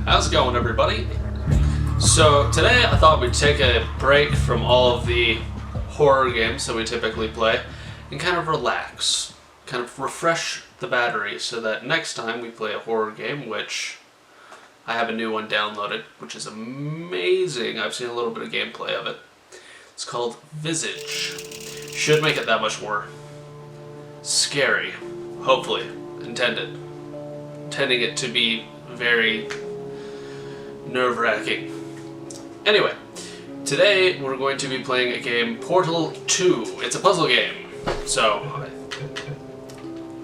How's it going, everybody? So today I thought we'd take a break from all of the horror games that we typically play and kind of relax, kind of refresh the battery so that next time we play a horror game, which I have a new one downloaded, which is amazing. I've seen a little bit of gameplay of it. It's called Visage. Should make it that much more scary, hopefully, intending it to be very nerve-wracking. Anyway, today we're going to be playing a game, Portal 2. It's a puzzle game. So,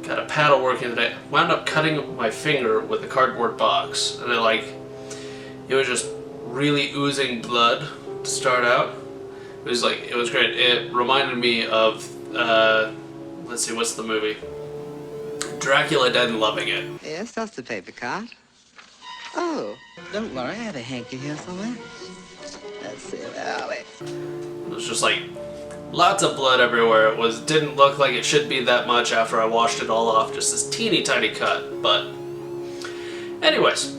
I got a paddle working today. Wound up cutting my finger with a cardboard box, and it was just really oozing blood to start out. It was great. It reminded me of, let's see, what's the movie? Dracula Dead and Loving It. Yes, that's the paper card. Oh, don't worry, I have a hanky here somewhere. Let's see, where are we? It was just like lots of blood everywhere. It didn't look like it should be that much after I washed it all off. Just this teeny tiny cut. But anyways,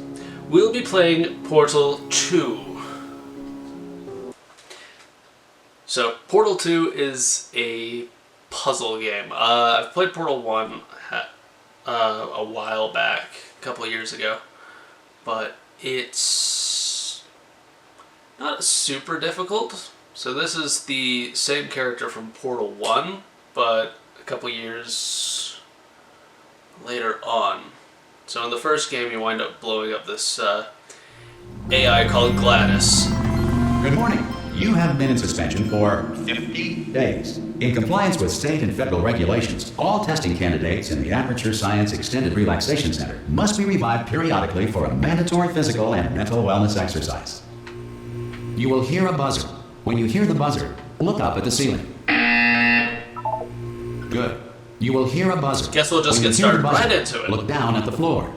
we'll be playing Portal 2. So Portal 2 is a puzzle game. I've played Portal 1 a while back, a couple of years ago. But it's not super difficult. So this is the same character from Portal 1, but a couple years later on. So in the first game you wind up blowing up this AI called Gladys. Good morning. You have been in suspension for 50 days. In compliance with state and federal regulations, all testing candidates in the Aperture Science Extended Relaxation Center must be revived periodically for a mandatory physical and mental wellness exercise. You will hear a buzzer. When you hear the buzzer, look up at the ceiling. Good. You will hear a buzzer. Guess we'll just get started right into it. Look down at the floor.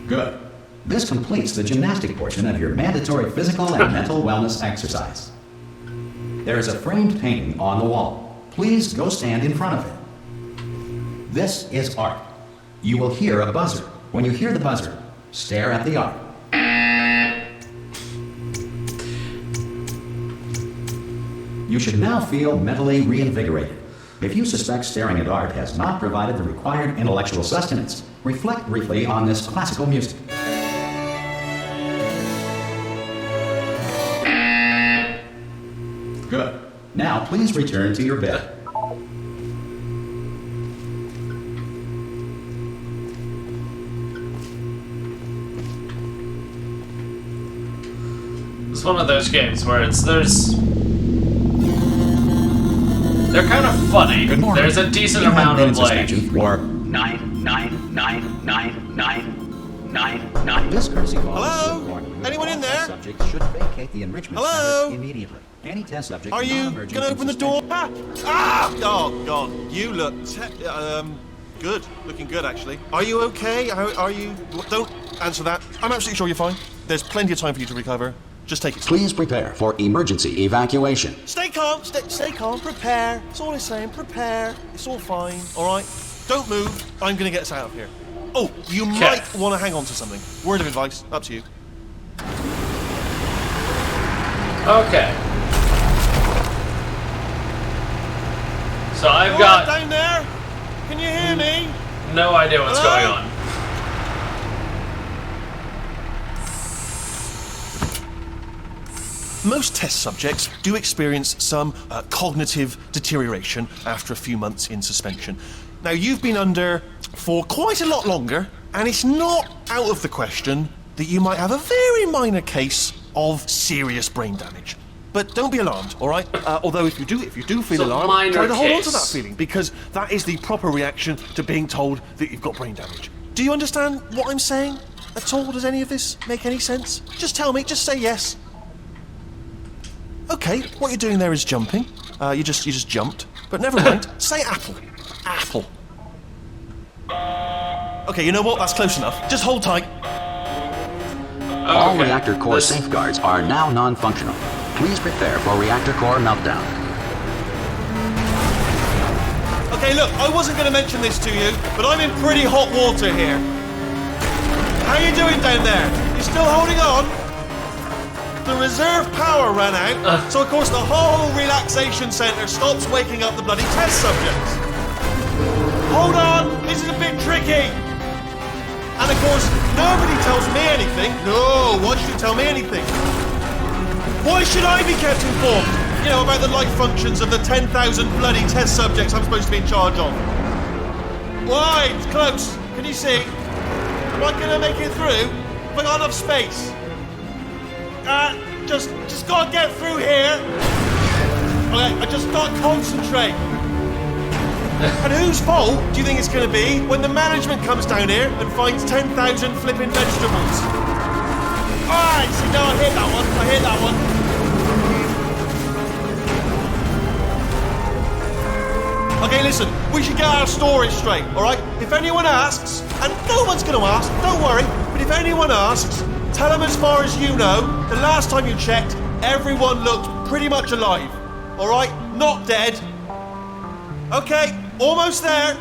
Good. This completes the gymnastic portion of your mandatory physical and mental wellness exercise. There is a framed painting on the wall. Please go stand in front of it. This is art. You will hear a buzzer. When you hear the buzzer, stare at the art. You should now feel mentally reinvigorated. If you suspect staring at art has not provided the required intellectual sustenance, reflect briefly on this classical music. Good. Now, please return to your bed. It's one of those games where they're kind of funny. Good morning. There's a decent You amount have of been in suspension for 9999999. This courtesy call. Hello? Anyone in there? Subject should vacate the enrichment Hello? center immediately. Any test subject. Are you gonna open the door? Ah! Oh God, you look good. Looking good, actually. Are you okay? Are you? Don't answer that. I'm absolutely sure you're fine. There's plenty of time for you to recover. Just take it. Please prepare for emergency evacuation. Stay calm. Stay calm. Prepare. That's all I'm saying. Prepare. It's all fine. All right. Don't move. I'm gonna get us out of here. Oh, you might want to hang on to something. Word of advice. Up to you. Okay. So I've All got right, down there. Can you hear me? no idea what's Hello? going on. Most test subjects do experience some cognitive deterioration after a few months in suspension. Now, you've been under for quite a lot longer, and it's not out of the question that you might have a very minor case of serious brain damage. But don't be alarmed, all right? Although if you do feel alarmed, try to hold on to that feeling, because that is the proper reaction to being told that you've got brain damage. Do you understand what I'm saying at all? Does any of this make any sense? Just tell me, just say yes. Okay, what you're doing there is jumping. You just jumped. But never mind. Say apple. Apple. Okay, you know what? That's close enough. Just hold tight. All reactor core safeguards are now non-functional. Please prepare for reactor core meltdown. Okay, look, I wasn't going to mention this to you, but I'm in pretty hot water here. Hang you doing down there? You still holding on? The reserve power ran out, so of course the whole relaxation centre stops waking up the bloody test subjects. Hold on, this is a bit tricky. And of course, nobody tells me anything. No, why should you tell me anything? Why should I be kept informed? You know, about the life functions of the 10,000 bloody test subjects I'm supposed to be in charge of. Why? It's close. Can you see? Am I gonna make it through? Have I got enough space? Just gotta get through here. Okay, I just gotta concentrate. And whose fault do you think it's gonna be when the management comes down here and finds 10,000 flipping vegetables? Alright, see, no, I hear that one. I hear that one. Okay, listen, we should get our story straight, alright? If anyone asks, and no one's gonna ask, don't worry, but if anyone asks, tell them as far as you know, the last time you checked, everyone looked pretty much alive. Alright? Not dead. Okay, almost there.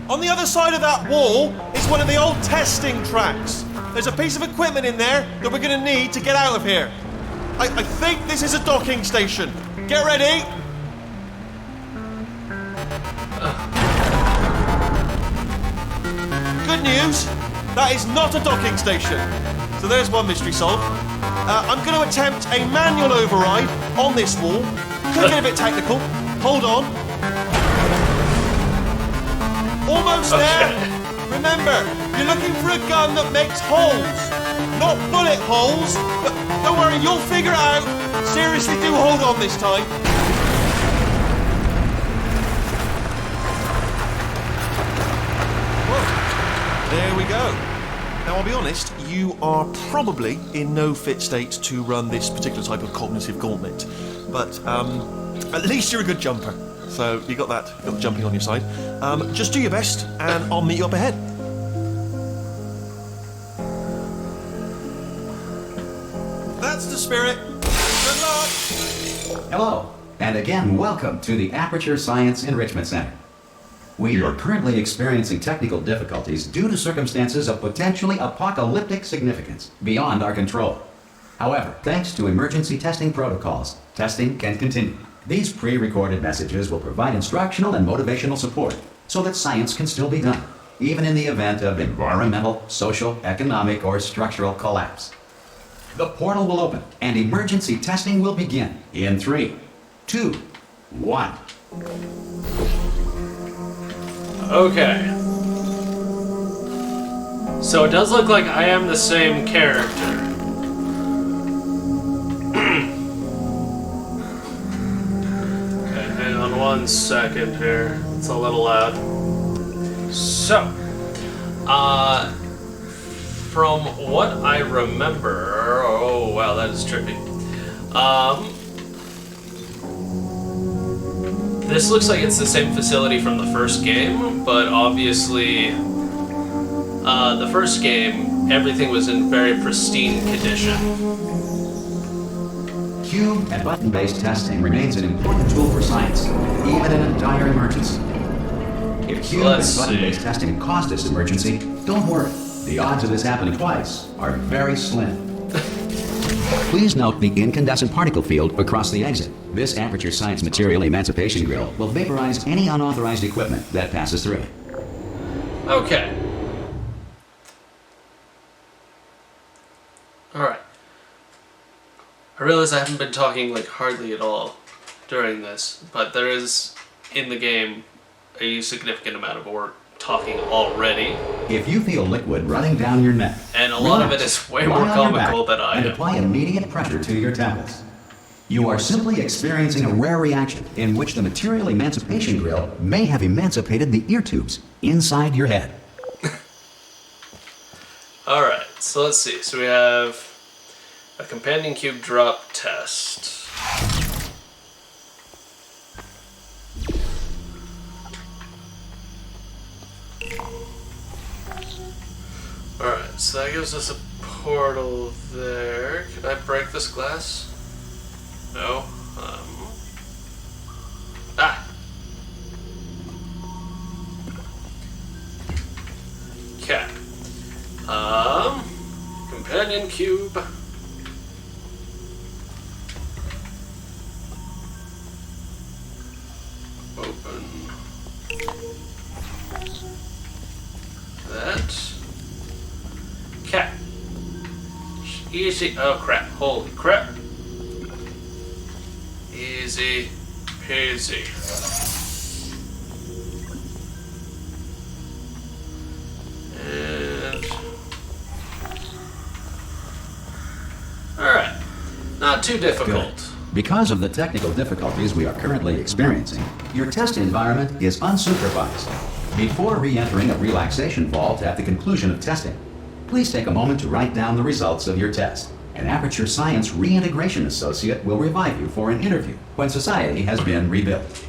On the other side of that wall is one of the old testing tracks. There's a piece of equipment in there that we're gonna need to get out of here. I think this is a docking station. Get ready. Good news, that is not a docking station. So there's one mystery solved. I'm going to attempt a manual override on this wall. Could get a bit technical. Hold on. Almost there. Remember, you're looking for a gun that makes holes, not bullet holes. But don't worry, you'll figure it out. Seriously, do hold on this time. There we go. Now, I'll be honest, you are probably in no fit state to run this particular type of cognitive gauntlet. But at least you're a good jumper. So you got that, got the jumping on your side. Just do your best, and I'll meet you up ahead. That's the spirit. Good luck. Hello, and again, welcome to the Aperture Science Enrichment Center. We are currently experiencing technical difficulties due to circumstances of potentially apocalyptic significance beyond our control. However, thanks to emergency testing protocols, testing can continue. These pre-recorded messages will provide instructional and motivational support so that science can still be done, even in the event of environmental, social, economic, or structural collapse. The portal will open and emergency testing will begin in 3, 2, 1. Okay. So it does look like I am the same character. Okay, hang on 1 second here. It's a little loud. So, from what I remember, oh wow, that is trippy. This looks like it's the same facility from the first game, but obviously, the first game, everything was in very pristine condition. Cube and button-based testing remains an important tool for science, even in a dire emergency. If cube and button-based testing caused this emergency, don't worry. The odds of this happening twice are very slim. Please note the incandescent particle field across the exit. This Aperture Science Material Emancipation Grill will vaporize any unauthorized equipment that passes through it. Okay. Alright. I realize I haven't been talking like hardly at all during this, but there is, in the game, a significant amount of talking already. If you feel liquid running down your neck, and a lot of it is way more comical than I am. And apply immediate pressure to your temples. You are simply experiencing a rare reaction in which the material emancipation grill may have emancipated the ear tubes inside your head. Alright, so let's see. So we have a companion cube drop test. Alright, so that gives us a portal there. Could I break this glass? No. Okay. Companion cube. Open. That. Cat. Easy. Oh crap. Holy crap. Easy peasy. And. Alright. Not too difficult. Good. Because of the technical difficulties we are currently experiencing, your test environment is unsupervised. Before re-entering a relaxation vault at the conclusion of testing, please take a moment to write down the results of your test. An Aperture Science Reintegration Associate will revive you for an interview when society has been rebuilt.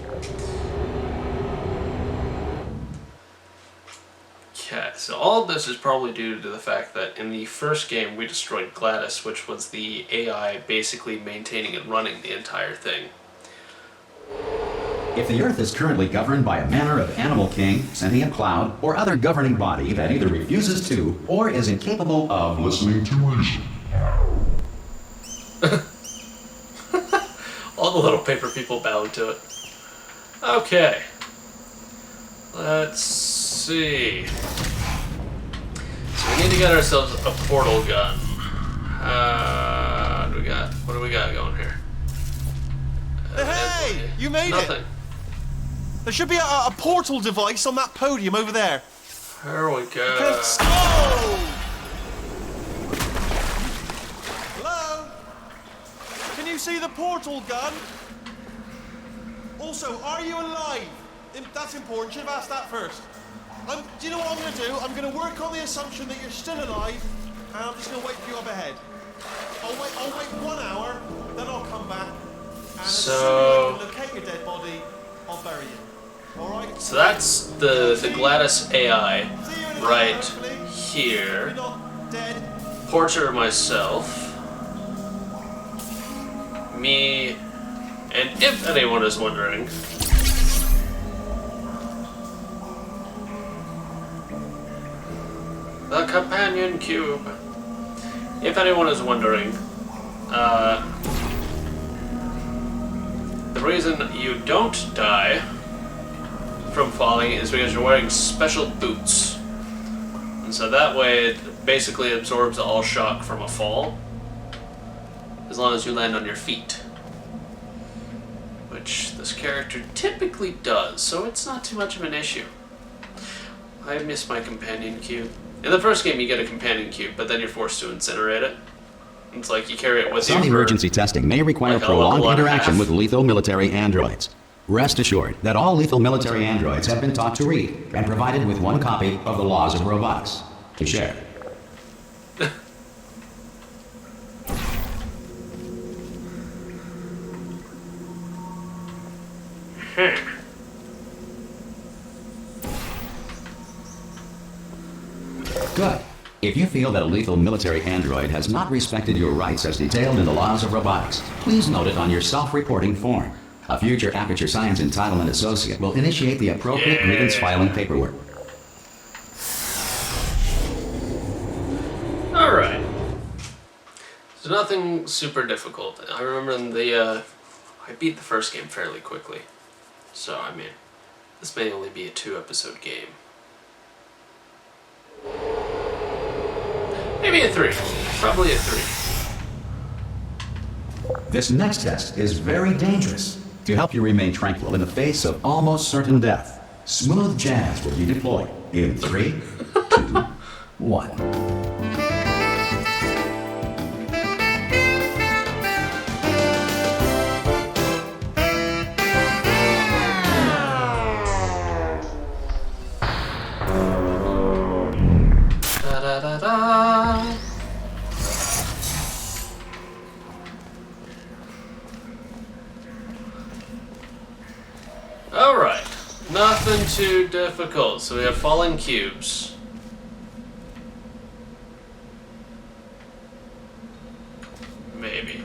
Okay, so all of this is probably due to the fact that in the first game we destroyed Gladys, which was the AI basically maintaining and running the entire thing. If the Earth is currently governed by a manner of animal king, sentient cloud, or other governing body that either refuses to or is incapable of listening to reason. All the little paper people bowed to it. Okay. Let's see. So we need to get ourselves a portal gun. What do we got going here? Hey! You made Nothing. it! There should be a portal device on that podium over there. There we go. Let's go! Hello? Can you see the portal gun? Also, are you alive? That's important. Should have asked that first. Do you know what I'm going to do? I'm going to work on the assumption that you're still alive, and I'm just going to wait for you up ahead. I'll wait 1 hour, then I'll come back, and as soon as I can locate your dead body, I'll bury you. All right? So that's the Gladys AI See you in an right hour, hopefully. here. You're not dead. Portrait of myself. Me. And if anyone is wondering, the companion cube. If anyone is wondering, the reason you don't die from falling is because you're wearing special boots. And so that way it basically absorbs all shock from a fall, as long as you land on your feet. Which this character typically does, so it's not too much of an issue. I miss my companion cube. In the first game you get a companion cube, but then you're forced to incinerate it. It's like you carry it with you Some for emergency testing may require like a prolonged level and a interaction half. with lethal military androids. Rest assured that all lethal military androids have been taught to read and provided with one copy of the Laws of Robotics to share. Good. If you feel that a lethal military android has not respected your rights as detailed in the Laws of Robotics, please note it on your self-reporting form. A future Aperture Science Entitlement Associate will initiate the appropriate grievance filing paperwork. Alright. So nothing super difficult. I remember in I beat the first game fairly quickly. So, I mean, this may only be a 2-episode game. Maybe a 3. Probably a 3. This next test is very dangerous. To help you remain tranquil in the face of almost certain death, smooth jazz will be deployed in 3, 2, 1. Da-da-da-da. Alright, nothing too difficult. So we have falling cubes. Maybe.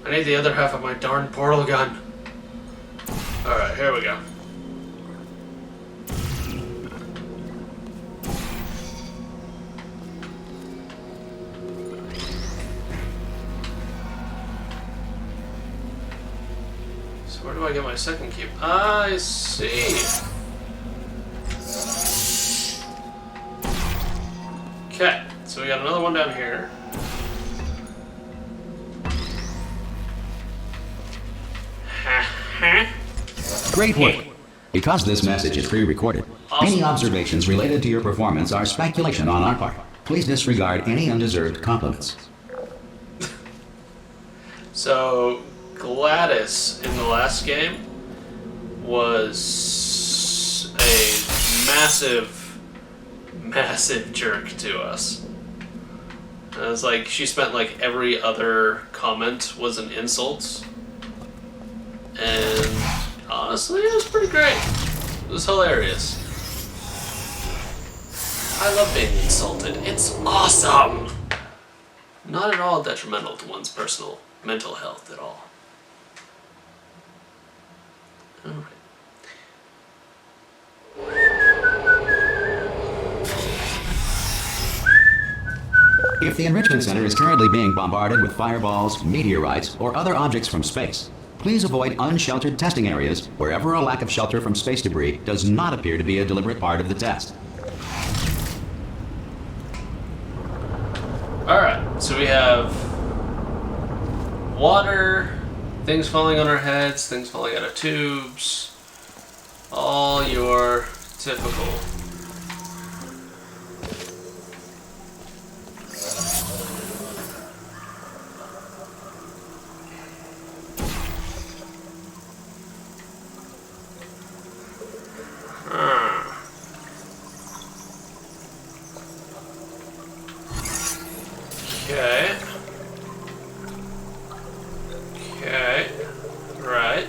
I need the other half of my darn portal gun. Alright, here we go. where do I get my second cube? I see. Okay, so we got another one down here. Great work. Because this message is pre-recorded, any observations related to your performance are speculation on our part. Please disregard any undeserved compliments. So, Gladys in the last game was a massive jerk to us. And it was like, she spent like every other comment was an insult. And honestly, it was pretty great. It was hilarious. I love being insulted. It's awesome! Not at all detrimental to one's personal mental health at all. Alright. If the Enrichment Center is currently being bombarded with fireballs, meteorites, or other objects from space, please avoid unsheltered testing areas wherever a lack of shelter from space debris does not appear to be a deliberate part of the test. Alright, so we have water, things falling on our heads, things falling out of tubes, all your typical. Okay. Okay. Right.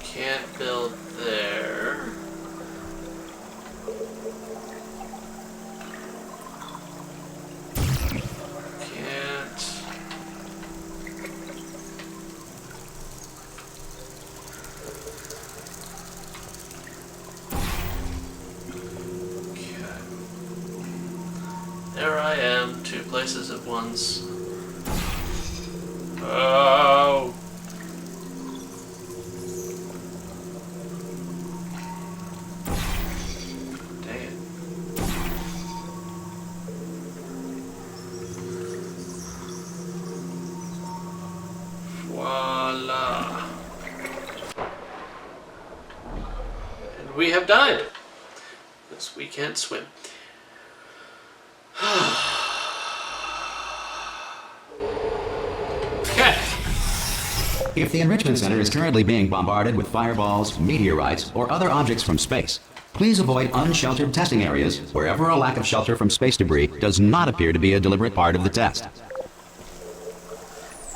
Can't build there. Can't. There I am, two places at once. Oh! Dang it. Voila. And we have died. Because we can't swim. Okay. If the Enrichment Center is currently being bombarded with fireballs, meteorites, or other objects from space, please avoid unsheltered testing areas wherever a lack of shelter from space debris does not appear to be a deliberate part of the test.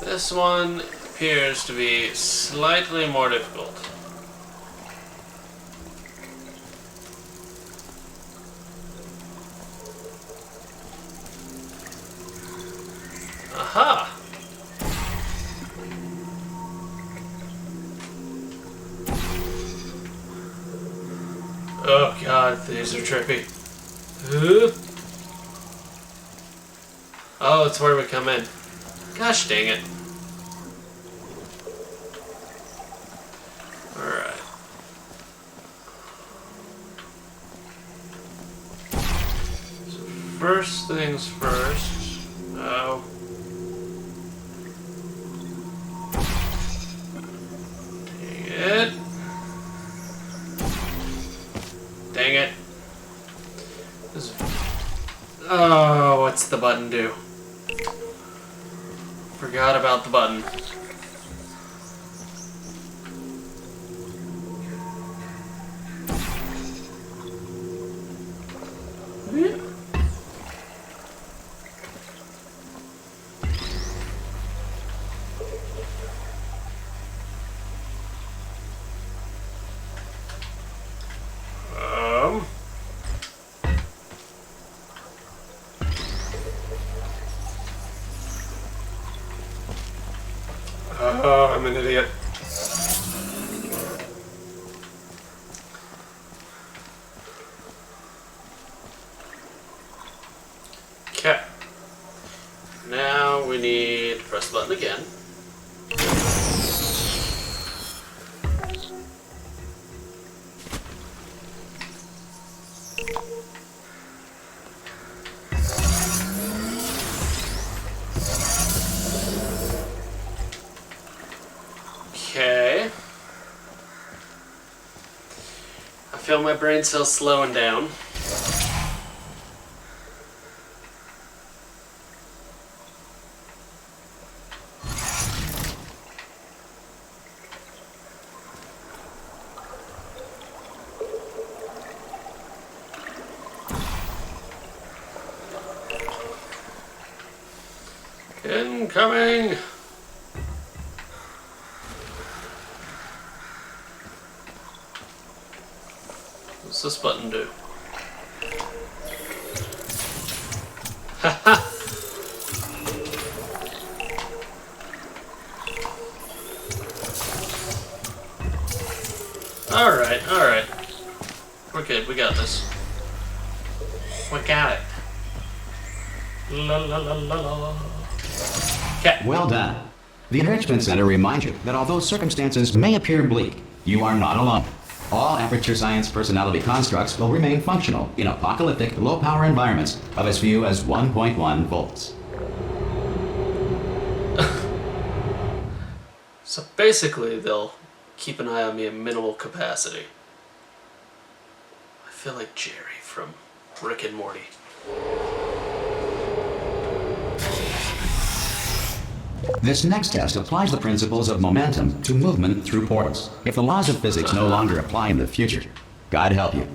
This one appears to be slightly more difficult. Aha! Oh god, these are trippy. Oh, it's where we come in. Gosh dang it. Alright. So first things first. Oh. Dang it. Dang it. Oh, what's the button do? Forgot about the button. Oh, I'm an idiot. Okay. Now we need this button again. Okay. I feel my brain cells slowing down. Incoming! What's this button do? Haha! Alright, alright. We're good, we got this. We got it. La la la la la. Okay. Well done. The Enrichment Center reminds you that although circumstances may appear bleak, you are not alone. All Aperture Science personality constructs will remain functional in apocalyptic, low-power environments of as few as 1.1 volts. So basically, they'll keep an eye on me at minimal capacity. I feel like Jerry from Rick and Morty. This next test applies the principles of momentum to movement through portals. If the laws of physics no longer apply in the future, God help you.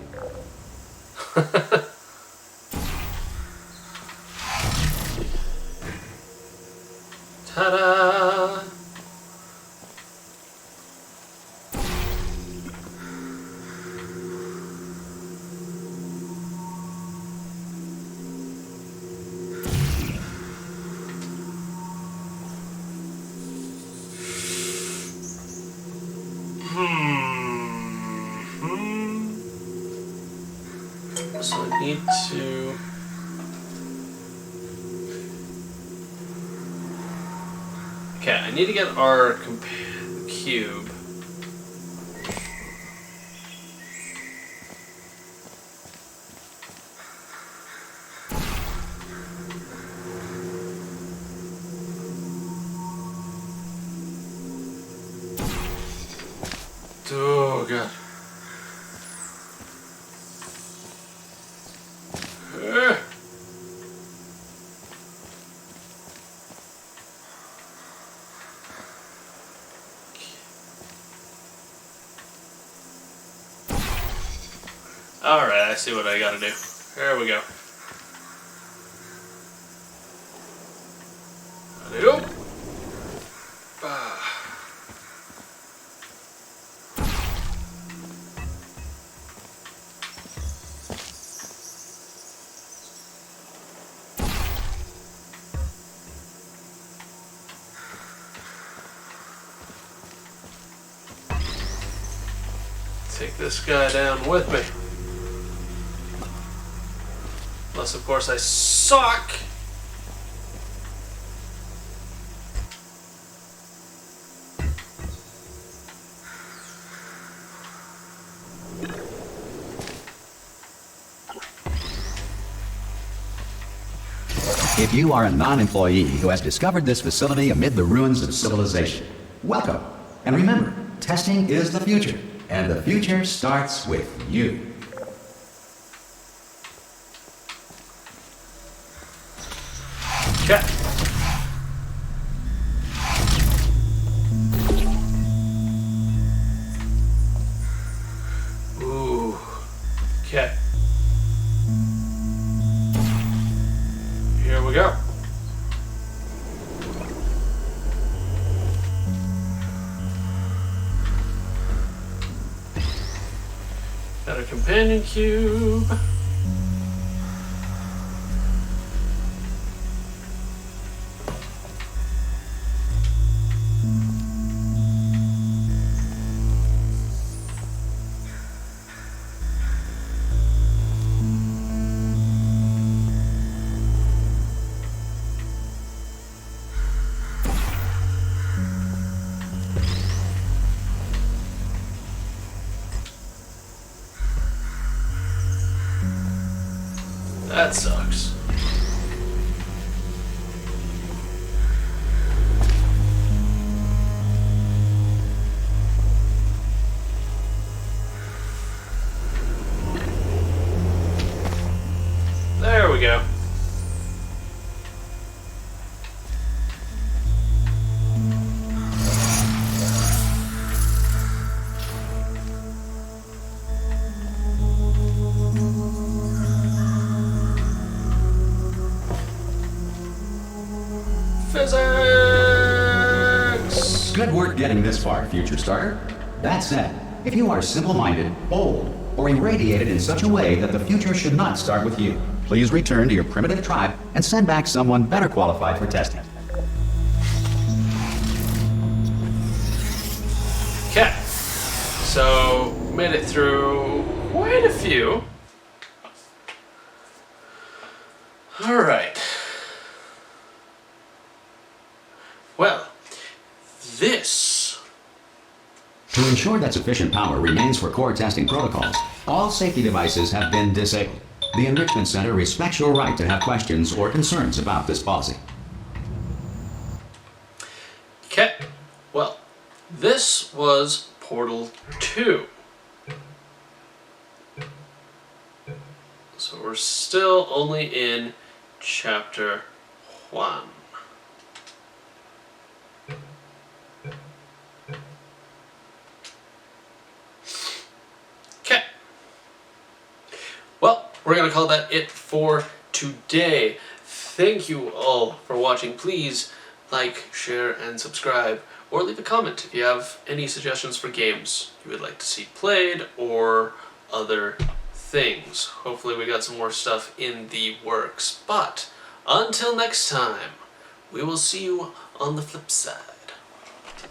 Ta-da! So I need to... Okay, I need to get our cube. Oh, God. Alright, I see what I gotta do. There we go. Nope. Take this guy down with me. Unless, of course, I suck. If you are a non-employee who has discovered this facility amid the ruins of civilization, welcome. And remember, testing is the future, and the future starts with you. Okay. Ooh. Okay. Here we go. Got a companion cube. that sucks. There we go. Physics! Good work getting this far, future starter. That said, if you are simple-minded, bold, or irradiated in such a way that the future should not start with you, please return to your primitive tribe and send back someone better qualified for testing. Okay, so made it through quite a few. All right. Well, this. To ensure that sufficient power remains for core testing protocols, all safety devices have been disabled. The Enrichment Center respects your right to have questions or concerns about this policy. Okay, well, this was Portal 2. So we're still only in Chapter 1. Okay. Well, we're going to call that it for today. Thank you all for watching. Please like, share, and subscribe. Or leave a comment if you have any suggestions for games you would like to see played or other things. Hopefully we got some more stuff in the works. But until next time, we will see you on the flip side.